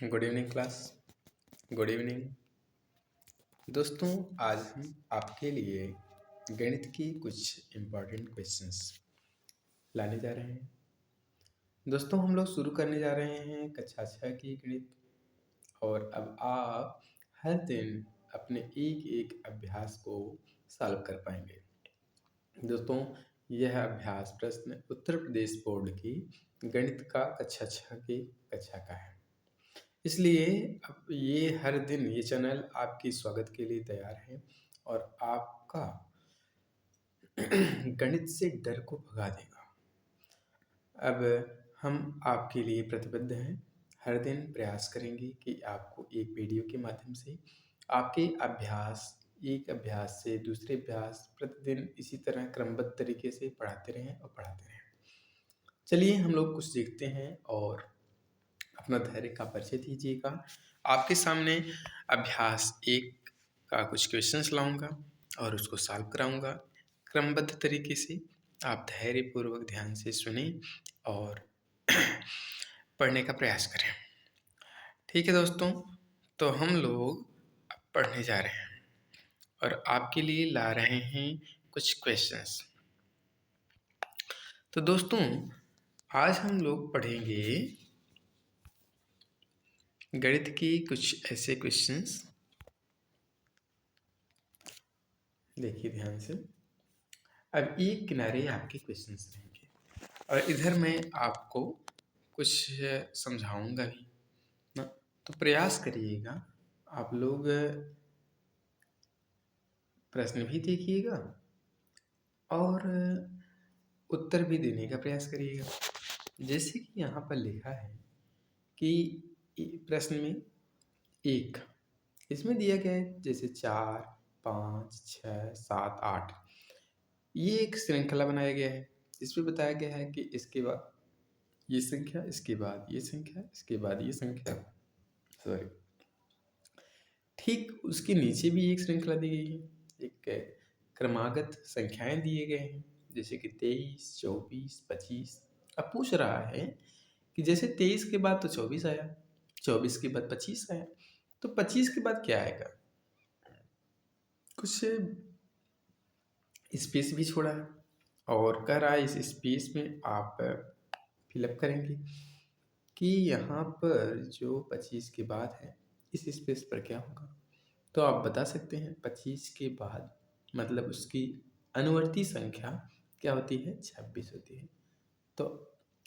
Good evening class. Good evening दोस्तों। आज हम आपके लिए गणित की कुछ इम्पोर्टेंट क्वेश्चंस लाने जा रहे हैं। दोस्तों हम लोग शुरू करने जा रहे हैं कक्षा 6 की गणित। और अब आप हर दिन अपने एक एक अभ्यास को सॉल्व कर पाएंगे। दोस्तों यह अभ्यास प्रश्न उत्तर प्रदेश बोर्ड की गणित का कक्षा 6 की कक्षा का है। इसलिए अब ये हर दिन ये चैनल आपके स्वागत के लिए तैयार है और आपका गणित से डर को भगा देगा। अब हम आपके लिए प्रतिबद्ध हैं, हर दिन प्रयास करेंगे कि आपको एक वीडियो के माध्यम से आपके अभ्यास एक अभ्यास से दूसरे अभ्यास प्रतिदिन इसी तरह क्रमबद्ध तरीके से पढ़ाते रहें और पढ़ाते रहें। चलिए हम लोग कुछ देखते हैं और अपना धैर्य का परिचय दीजिएगा। आपके सामने अभ्यास 1 का कुछ क्वेश्चंस लाऊंगा और उसको सॉल्व कराऊंगा क्रमबद्ध तरीके से। आप धैर्यपूर्वक ध्यान से सुने और पढ़ने का प्रयास करें। ठीक है दोस्तों, तो हम लोग अब पढ़ने जा रहे हैं और आपके लिए ला रहे हैं कुछ क्वेश्चंस। तो दोस्तों आज हम लोग पढ़ेंगे गणित की कुछ ऐसे क्वेश्चंस। देखिए ध्यान से। अब एक किनारे आपके क्वेश्चंस रहेंगे और इधर मैं आपको कुछ समझाऊंगा भी ना, तो प्रयास करिएगा। आप लोग प्रश्न भी देखिएगा और उत्तर भी देने का प्रयास करिएगा। जैसे कि यहाँ पर लिखा है कि प्रश्न में 1 इसमें दिया गया है जैसे 4, 5, 6, 7, 8 ये एक श्रृंखला बनाया गया है। इसमें बताया गया है कि इसके बाद ये संख्या, इसके बाद ये संख्या, इसके बाद ये संख्या, सॉरी ठीक उसके नीचे भी एक श्रृंखला दी गई है। एक क्रमागत संख्याएं दिए गए हैं जैसे कि 23, 24, 25। अब पूछ रहा है कि जैसे 23 के बाद तो 24 आया, 24 के बाद 25 आया, तो 25 के बाद क्या आएगा? कुछ स्पेस भी छोड़ा है और कह रहा है इस स्पेस में आप फिलअप करेंगे कि यहाँ पर जो 25 के बाद है इस स्पेस पर क्या होगा। तो आप बता सकते हैं 25 के बाद मतलब उसकी अनुवर्ती संख्या क्या होती है? 26 होती है। तो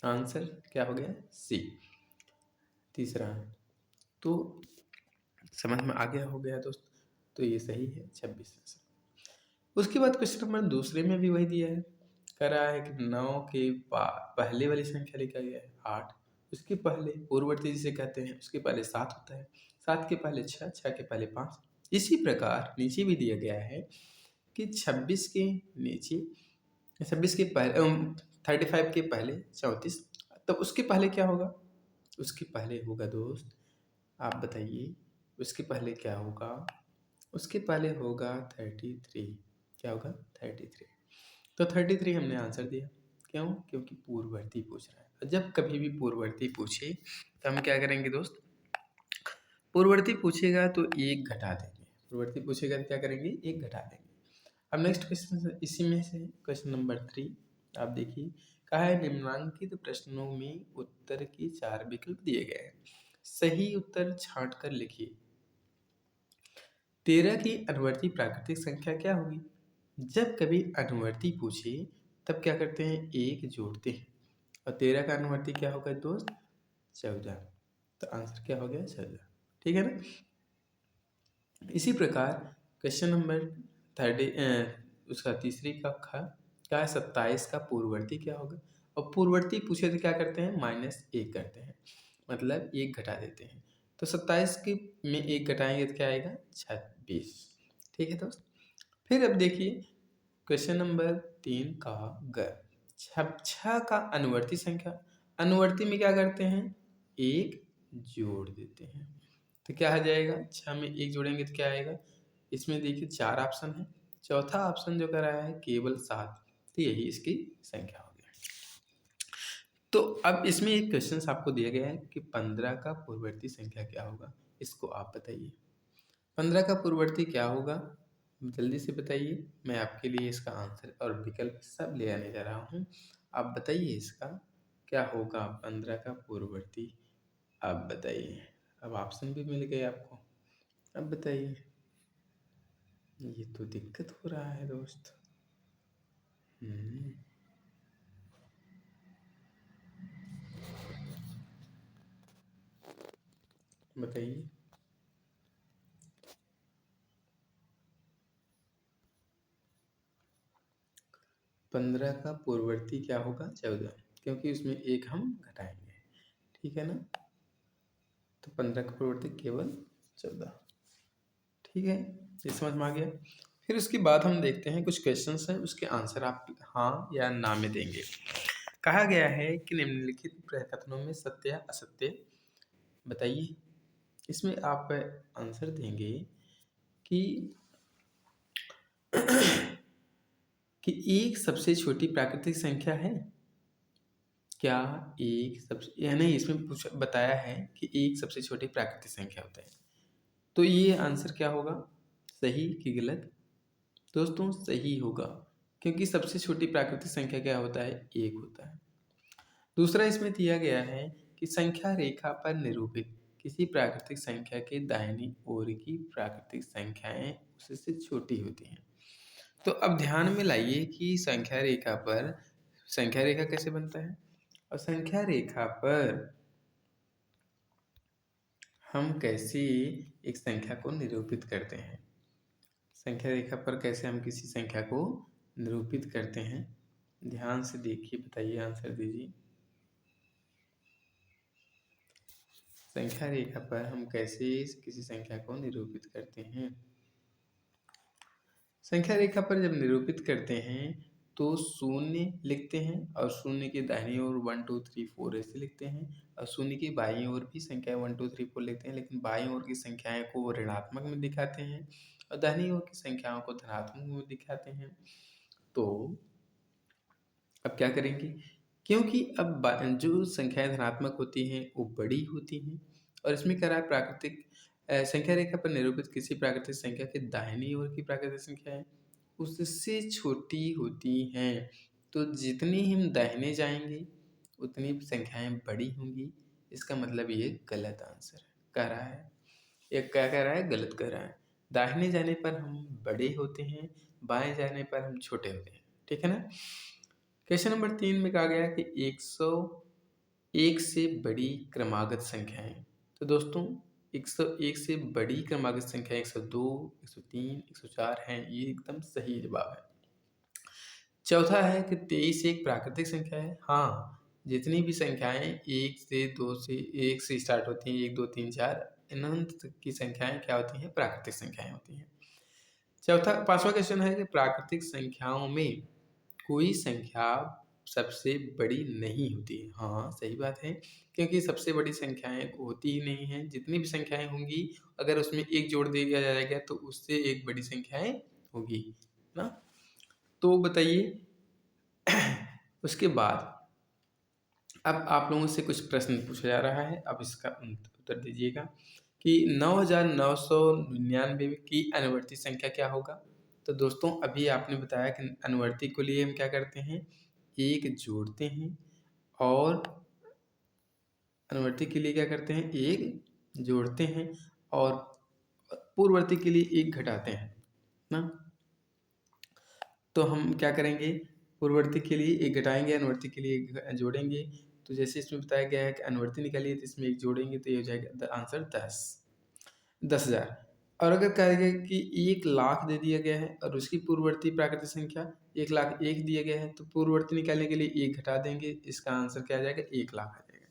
आंसर क्या हो गया? सी। तीसरा तो समझ में आ गया हो गया दोस्त, तो ये सही है 26 आंसर। उसके बाद क्वेश्चन नंबर दूसरे में भी वही दिया है। कह रहा है कि 9 के पहले वाली संख्या लिखा गया है 8, उसके पहले पूर्ववर्ती जिसे कहते हैं उसके पहले 7 होता है, 7 के पहले 6, 6 के पहले 5। इसी प्रकार नीचे भी दिया गया है कि 26 के नीचे 26 के पहले 35 के पहले 34, तब उसके पहले क्या होगा? उसके पहले होगा दोस्त, आप बताइए उसके पहले क्या होगा? उसके पहले होगा 33। क्या होगा? 33। तो 33 हमने आंसर दिया। क्यों? क्योंकि पूर्ववर्ती पूछ रहा है। जब कभी भी पूर्ववर्ती पूछे तो हम क्या करेंगे दोस्त? पूर्ववर्ती पूछेगा तो 1 घटा देंगे। पूर्ववर्ती पूछेगा तो क्या करेंगे? 1 घटा देंगे। अब नेक्स्ट क्वेश्चन इसी में से क्वेश्चन नंबर 3 आप देखिए। कहा है निम्नलिखित प्रश्नों में उत्तर के 4 विकल्प दिए गए हैं, सही उत्तर छांट कर लिखिए। 13 की अनुवर्ती प्राकृतिक संख्या क्या होगी? जब कभी अनुवर्ती पूछे तब क्या करते हैं? 1 जोड़ते हैं और 13 का अनुवर्ती क्या होगा दोस्त? 14। तो आंसर क्या हो गया? 14। ठीक है ना। इसी प्रकार क्वेश्चन नंबर उसका तीसरी का क्या है? 27 का पूर्ववर्ती क्या होगा? और पूर्ववर्ती पूछे तो क्या करते हैं? -1 करते हैं, मतलब 1 घटा देते हैं। तो 27 के में 1 घटाएंगे तो क्या आएगा? 26। ठीक है दोस्त। फिर अब देखिए क्वेश्चन नंबर 3 का ग 6 का अनुवर्ती संख्या। अनुवर्ती में क्या करते हैं? 1 जोड़ देते हैं। तो क्या आ जाएगा? 6 में 1 जोड़ेंगे तो क्या आएगा? इसमें देखिए 4 ऑप्शन है, चौथा ऑप्शन जो कर रहा है केवल 7, तो यही इसकी संख्या हो गया। तो अब इसमें एक क्वेश्चन आपको दिया गया है कि 15 का पूर्ववर्ती संख्या क्या होगा, इसको आप बताइए। 15 का पूर्ववर्ती क्या होगा, जल्दी से बताइए। मैं आपके लिए इसका आंसर और विकल्प सब ले आने जा रहा हूँ। आप बताइए इसका क्या होगा 15 का पूर्ववर्ती। आप बताइए। अब ऑप्शन भी मिल गए आपको। अब बताइए। ये तो दिक्कत हो रहा है दोस्त। बताइए। 15 का पूर्ववर्ती क्या होगा, 14, क्योंकि उसमें एक हम घटाएंगे, ठीक है ना। तो 15 का पूर्ववर्ती केवल 14, ठीक है, ये समझ में आ गया। फिर उसके बाद हम देखते हैं कुछ क्वेश्चंस हैं, उसके आंसर आप हाँ या ना में देंगे। कहा गया है कि निम्नलिखित कथनों में सत्य या असत्य बताइए। इसमें आप आंसर देंगे कि कि एक सबसे छोटी प्राकृतिक संख्या है। क्या एक सबसे, या नहीं, इसमें बताया है कि एक सबसे छोटी प्राकृतिक संख्या होता है। तो ये आंसर क्या होगा, सही कि गलत। दोस्तों सही होगा, क्योंकि सबसे छोटी प्राकृतिक संख्या क्या होता है, एक होता है। दूसरा इसमें दिया गया है कि संख्या रेखा पर निरूपित किसी प्राकृतिक संख्या के दाहिनी ओर की प्राकृतिक संख्याएं उससे छोटी होती हैं। तो अब ध्यान में लाइए कि संख्या रेखा पर, संख्या रेखा कैसे बनता है और संख्या रेखा पर हम कैसे एक संख्या को निरूपित करते हैं। संख्या रेखा पर कैसे हम किसी संख्या को निरूपित करते हैं, ध्यान से देखिए, बताइए, आंसर दीजिए। संख्या रेखा पर हम कैसे किसी संख्या को निरूपित करते हैं। संख्या रेखा पर जब निरूपित करते हैं तो शून्य लिखते हैं और शून्य के दाहिनी ओर 1 2 3 4 ऐसे लिखते हैं, और शून्य की बाईं ओर भी संख्या 1 2 3 4 लिखते हैं, लेकिन बाईं ओर की संख्याएं को ऋणात्मक में दिखाते हैं और दाहिनी ओर की संख्याओं को धनात्मक में दिखाते हैं। तो अब क्या करेंगे, क्योंकि अब जो संख्याएं धनात्मक होती हैं वो बड़ी होती हैं, और इसमें क्या रहा है, प्राकृतिक संख्या रेखा पर निरूपित किसी प्राकृतिक संख्या के दाहिनी ओर की प्राकृतिक संख्याएं उससे छोटी होती हैं। तो जितनी हम दाहिने जाएंगे उतनी संख्याएं बड़ी होंगी। इसका मतलब ये गलत आंसर कह रहा है। ये क्या कह रहा है, गलत कह रहा है। दाहिने जाने पर हम बड़े होते हैं, बाएं जाने पर हम छोटे होते हैं, ठीक है ना। क्वेश्चन नंबर 3 में कहा गया कि 101 से बड़ी क्रमागत संख्याएं। तो दोस्तों 101 से बड़ी क्रमागत संख्या 102, 103, 104 हैं, ये एकदम सही जवाब है। चौथा है कि 23 एक प्राकृतिक संख्या है। हाँ, जितनी भी संख्याएं 1 से 2 से 1 से स्टार्ट होती हैं, 1 2 3 4 अनंत तक की संख्याएं क्या होती हैं, प्राकृतिक संख्याएं होती हैं। पांचवा क्वेश्चन है कि प्राकृतिक संख्याओं में कोई संख्या सबसे बड़ी नहीं होती। हाँ सही बात है, क्योंकि सबसे बड़ी संख्याएं होती ही नहीं हैं। जितनी भी संख्याएं होंगी अगर उसमें एक जोड़ दिया जाएगा तो उससे एक बड़ी संख्याएं होगी ना। तो बताइए उसके बाद अब आप लोगों से कुछ प्रश्न पूछा जा रहा है, अब इसका उत्तर दीजिएगा कि 9999 की अनुवर्ती संख्या क्या होगा। तो दोस्तों अभी आपने बताया कि अनुवर्ती के लिए हम क्या करते हैं, एक जोड़ते हैं, और अनुवर्ती के लिए क्या करते हैं, एक जोड़ते हैं, और पूर्ववर्ती के लिए एक घटाते हैं ना। तो हम क्या करेंगे, पूर्ववर्ती के लिए एक घटाएंगे, अनुवर्ती के लिए एक जोड़ेंगे। तो जैसे इसमें बताया गया है कि अनुवर्ती निकालिए तो इसमें एक जोड़ेंगे तो ये हो जाएगा आंसर 10,000। और अगर कहा गया कि 1,00,000 दे दिया गया है और उसकी पूर्ववर्ती प्राकृतिक संख्या 1,00,001 दिया गया है, तो पूर्ववर्ती निकालने के लिए एक घटा देंगे, इसका आंसर क्या आ जाएगा, 1,00,000 आ जाएगा।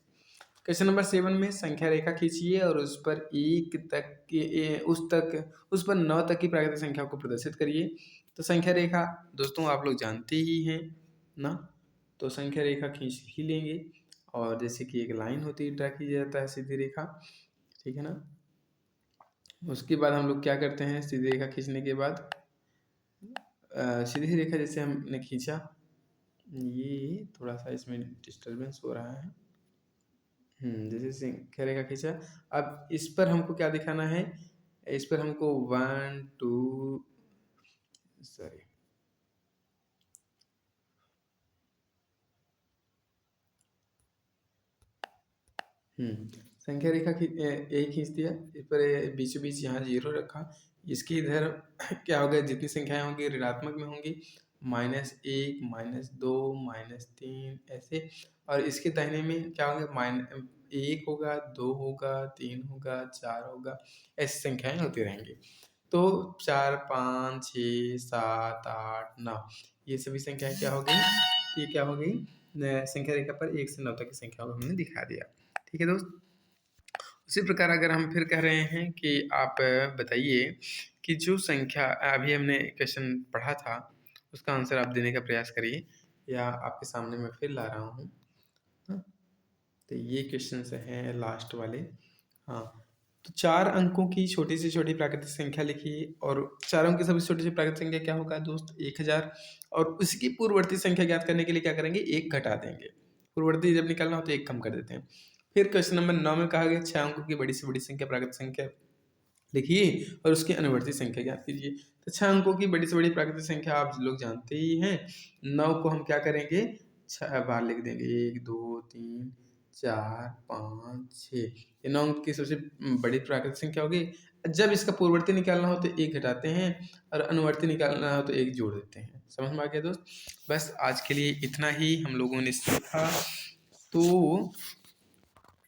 क्वेश्चन नंबर 7 में संख्या रेखा खींचिए और उस पर एक तक के उस पर 9 तक की प्राकृतिक संख्या को प्रदर्शित करिए। तो संख्या रेखा दोस्तों आप लोग जानते ही हैं ना, तो संख्या रेखा खींच ही लेंगे, और जैसे कि एक लाइन होती है, ड्रा किया जाता है सीधी रेखा, ठीक है ना। उसके बाद हम लोग क्या करते हैं, सीधी रेखा खींचने के बाद सीधी रेखा जैसे हमने खींचा ये थोड़ा सा इसमें डिस्टरबेंस हो रहा है। जैसे संख्या रेखा खींचा। अब इस पर हमको क्या दिखाना है, इस पर हमको 1 2 सॉरी संख्या रेखा एक खींच दिया, इस पर बीचों बीच यहाँ 0 रखा। इसके इधर क्या होगा, जितनी संख्याएं होंगी ऋणात्मक में होंगी, -1 -2 -3 ऐसे। और इसके दाहिने में क्या होगा, 1 होगा, 2 होगा, 3 होगा, 4 होगा, ऐसी संख्याएं होती रहेंगी। तो 4 5 6 7 8 9 ये सभी संख्याएं क्या हो गई, ये क्या हो गई, संख्या रेखा पर 1 से 9 तक की संख्या को हमने दिखा दिया। ठीक है दोस्त। उसी प्रकार अगर हम फिर कह रहे हैं कि आप बताइए कि जो संख्या अभी हमने क्वेश्चन पढ़ा था उसका आंसर आप देने का प्रयास करिए, या आपके सामने मैं फिर ला रहा हूँ। हाँ, तो ये क्वेश्चन हैं लास्ट वाले। हाँ, तो 4 अंकों की छोटी से छोटी प्राकृतिक संख्या लिखिए, और 4 अंकों की सबसे छोटी से प्राकृतिक संख्या क्या होगा दोस्त, 1000। और उसकी पूर्ववर्ती संख्या ज्ञात करने के लिए क्या करेंगे, 1 घटा देंगे। पूर्ववर्ती जब निकालना हो तो 1 कम कर देते हैं। फिर क्वेश्चन नंबर 9 में कहा गया 6 अंकों की बड़ी से बड़ी संख्या प्राकृतिक संख्या लिखिए और उसकी अनुवर्ती संख्या ज्ञात कीजिए। तो 6 अंकों की बड़ी से बड़ी प्राकृतिक संख्या आप लोग जानते ही हैं। 9 को हम क्या करेंगे, 6 बार लिख देंगे, 1 2 3 4 5 6। ये 9 अंक की सबसे बड़ी प्राकृतिक संख्या होगी। जब इसका पूर्ववर्ती निकालना हो तो 1 घटाते हैं, और अनुवर्ती निकालना हो तो 1 जोड़ देते हैं। समझ में आ गया दोस्त। बस आज के लिए इतना ही हम लोगों ने सीखा। तो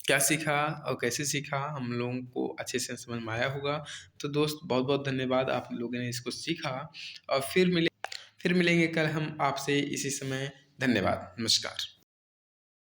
क्या सीखा और कैसे सीखा हम लोगों को अच्छे से समझ में आया होगा। तो दोस्त बहुत बहुत धन्यवाद, आप लोगों ने इसको सीखा। और फिर मिलेंगे कल हम आपसे इसी समय। धन्यवाद, नमस्कार।